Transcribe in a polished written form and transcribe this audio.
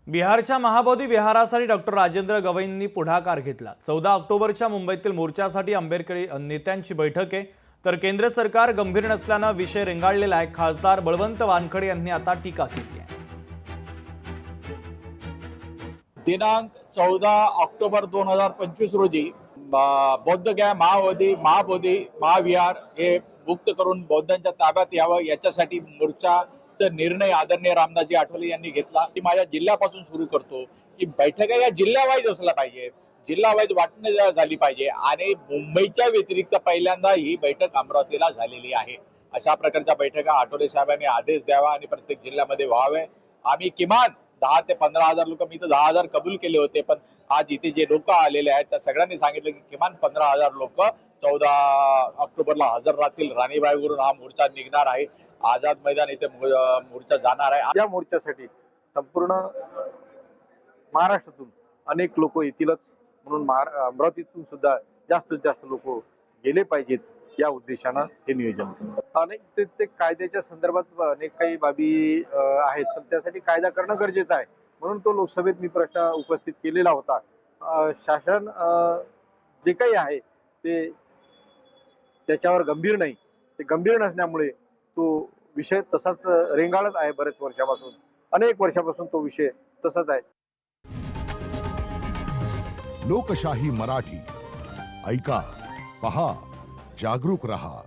बिहारच्या महाबोधी विहारासाठी डॉक्टर राजेंद्र गवईंनी पुढाकार घेतला। 14 ऑक्टोबरच्या मुंबईतील मोर्चासाठी आंबेडकरी नेत्यांची बैठक आहे, तर केंद्र सरकार गंभीर नसल्याने विषय रेंगाळलेला आहे। खासदार बळवंत वानखडे यांनी आता टीका केली आहे। दिनांक 14 ऑक्टोबर 2025 रोजी बौद्धगया महाबोधी महाविहार हे मुक्त करून बौद्धांच्या ताब्यात यावं याच्यासाठी मोर्चाचा निर्णय आदरणीय रामदासजी आठवले यांनी घेतला। ती माझ्या जिल्ह्यापासून सुरू करतो की बैठका या जिल्ह्यावाईज असल्या पाहिजे, जिल्हावाईज वाटणी झाली पाहिजे आणि मुंबईच्या व्यतिरिक्त पहिल्यांदा ही बैठक अमरावतीला झालेली आहे। अशा प्रकारच्या बैठका आठवले साहेबांनी आदेश द्यावा आणि प्रत्येक जिल्ह्यामध्ये व्हावे। आम्ही किमान 10 ते 15,000 लोक, मी तर 10,000 कबूल केले होते, पण आज इथे जे लोक आलेले आहेत त्या सगळ्यांनी सांगितलं की किमान 15,000 लोक 14 ऑक्टोबरला हजर राहतील। राणीबाईवरून हा मोर्चा निघणार आहे, आझाद मैदान इथे मोर्चा जाणार आहे। या मोर्चासाठी संपूर्ण महाराष्ट्रातून अनेक लोक येतीलच, म्हणून अमरावतीतून सुद्धा जास्तीत जास्त लोक गेले पाहिजेत या उद्देशानं हे नियोजन केलं। अनेक ते कायद्याच्या संदर्भात अनेक काही बाबी आहेत, पण त्यासाठी कायदा करणं गरजेचं आहे, म्हणून तो लोकसभेत मी प्रश्न उपस्थित केलेला होता। शासन जे काही आहे ते त्याच्यावर गंभीर नाही, ते गंभीर नसल्यामुळे तो विषय तसाच रेंगाळत आहे। बरेच वर्षापासून, अनेक वर्षापासून तो विषय तसाच आहे। लोकशाही मराठी ऐका, पहा, जागरूक रहा।